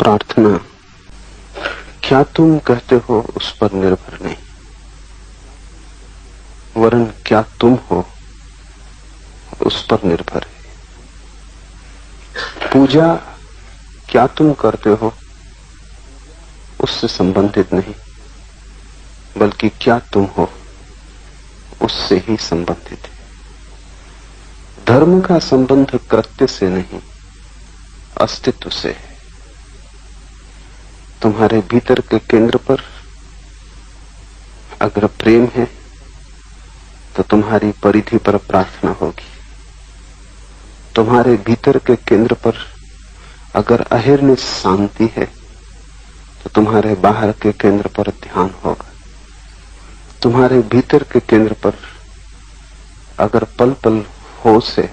प्रार्थना क्या तुम कहते हो उस पर निर्भर नहीं, वरन क्या तुम हो उस पर निर्भर है। पूजा क्या तुम करते हो उससे संबंधित नहीं, बल्कि क्या तुम हो उससे ही संबंधित है। धर्म का संबंध कृत्य से नहीं, अस्तित्व से है। तुम्हारे भीतर के केंद्र पर अगर प्रेम है तो तुम्हारी परिधि पर प्रार्थना होगी। तुम्हारे भीतर के केंद्र पर अगर अहिर्निश शांति है तो तुम्हारे बाहर के केंद्र पर ध्यान होगा। तुम्हारे भीतर के केंद्र पर अगर पल पल होश है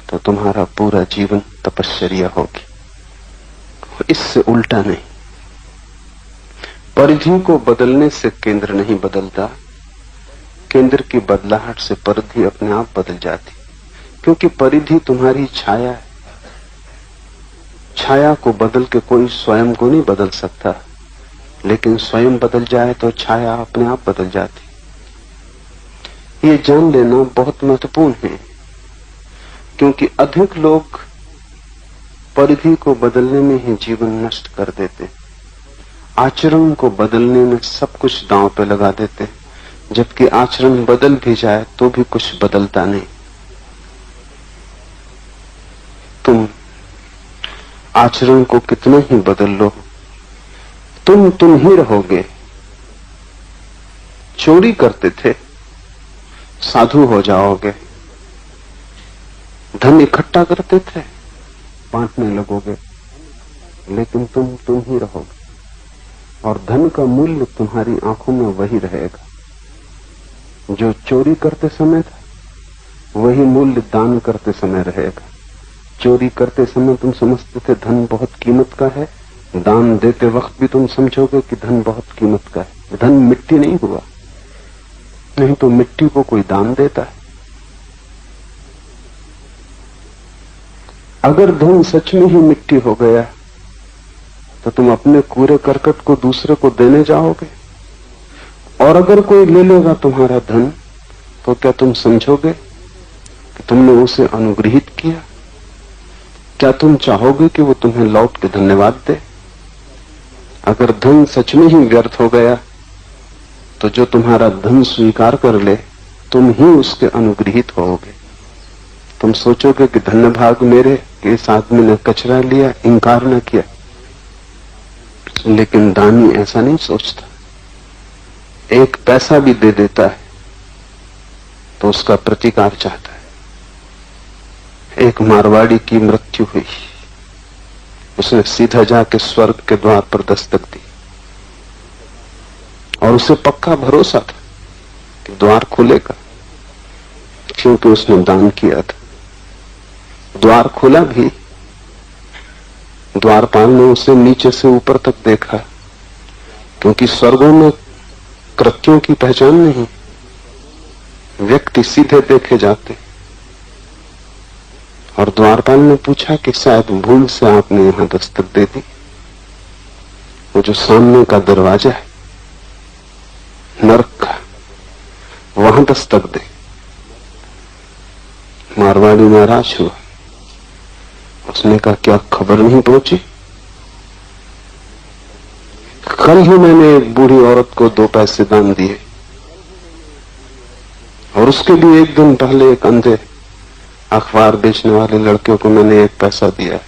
तो तुम्हारा पूरा जीवन तपश्चर्या होगी। इससे उल्टा नहीं। परिधि को बदलने से केंद्र नहीं बदलता, केंद्र की बदलाहट से परिधि अपने आप बदल जाती, क्योंकि परिधि तुम्हारी छाया है। छाया को बदल के कोई स्वयं को नहीं बदल सकता, लेकिन स्वयं बदल जाए तो छाया अपने आप बदल जाती। ये जान लेना बहुत महत्वपूर्ण है, क्योंकि अधिक लोग परिधि को बदलने में ही जीवन नष्ट कर देते, आचरण को बदलने में सब कुछ दांव पे लगा देते, जबकि आचरण बदल भी जाए तो भी कुछ बदलता नहीं। तुम आचरण को कितना ही बदल लो, तुम ही रहोगे। चोरी करते थे, साधु हो जाओगे। धन इकट्ठा करते थे, बांटने लगोगे, लेकिन तुम ही रहोगे। और धन का मूल्य तुम्हारी आंखों में वही रहेगा जो चोरी करते समय था, वही मूल्य दान करते समय रहेगा। चोरी करते समय तुम समझते थे धन बहुत कीमत का है, दान देते वक्त भी तुम समझोगे कि धन बहुत कीमत का है। धन मिट्टी नहीं हुआ, नहीं तो मिट्टी को कोई दान देता है। अगर धन सच में ही मिट्टी हो गया तो तुम अपने कूड़े करकट को दूसरे को देने जाओगे, और अगर कोई ले लेगा तुम्हारा धन तो क्या तुम समझोगे कि तुमने उसे अनुग्रहित किया? क्या तुम चाहोगे कि वो तुम्हें लौट के धन्यवाद दे? अगर धन सच में ही व्यर्थ हो गया तो जो तुम्हारा धन स्वीकार कर ले तुम ही उसके अनुग्रहित होगे। तुम सोचोगे कि धन्य भाग मेरे कि इस आदमी ने कचरा लिया, इंकार न किया। लेकिन दानी ऐसा नहीं सोचता। एक पैसा भी दे देता है तो उसका प्रतिकार चाहता है। एक मारवाड़ी की मृत्यु हुई, उसने सीधा जाके स्वर्ग के द्वार पर दस्तक दी, और उसे पक्का भरोसा था कि द्वार खुलेगा, क्योंकि उसने दान किया था। द्वार खुला भी, द्वारपाल ने उसे नीचे से ऊपर तक देखा, क्योंकि स्वर्गों में कृत्यों की पहचान नहीं, व्यक्ति सीधे देखे जाते। और द्वारपाल ने पूछा कि शायद भूल से आपने यहां दस्तक दे दी। वो जो सामने का दरवाजा है नरक का, वहां दस्तक दे। मारवाड़ी नाराज हुआ, उसने कहा क्या खबर नहीं पहुंची? कल ही मैंने एक बूढ़ी औरत को 2 पैसे दान दिए, और उसके भी एक दिन पहले एक अंधे अखबार बेचने वाले लड़के को मैंने 1 पैसा दिया।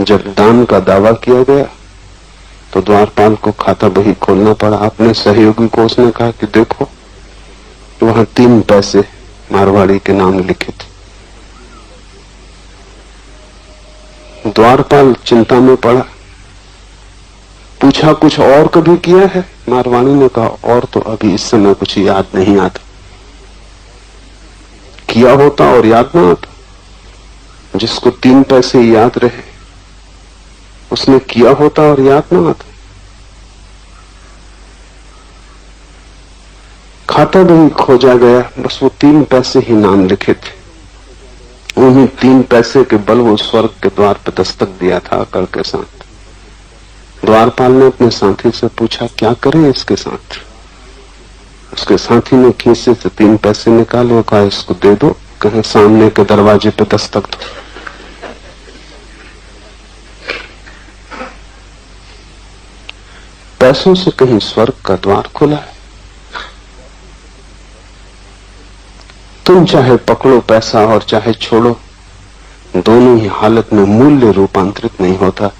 जब दान का दावा किया गया तो द्वारपाल को खाता बही खोलना पड़ा। अपने सहयोगी को उसने कहा कि देखो वहां 3 पैसे मारवाड़ी के नाम लिखे थे। द्वारपाल चिंता में पड़ा, पूछा कुछ और कभी किया है? मारवाड़ी ने कहा और तो अभी इस समय कुछ याद नहीं आता। किया होता और याद ना आता। जिसको 3 पैसे याद रहे उसने किया होता और याद ना आता। खाता बही खोजा गया, बस वो 3 पैसे ही नाम लिखे थे। उन्हें 3 पैसे के बल वो स्वर्ग के द्वार पर दस्तक दिया था अकड़ के साथ। द्वारपाल ने अपने साथी से पूछा, क्या करें इसके साथ? उसके साथी ने खीसे से 3 पैसे निकाले और कहा, इसको दे दो, कहीं सामने के दरवाजे पे दस्तक दो। पैसों से कहीं स्वर्ग का द्वार खुला है? तुम चाहे पकड़ो पैसा और चाहे छोड़ो, दोनों ही हालत में मूल्य रूपांतरित नहीं होता।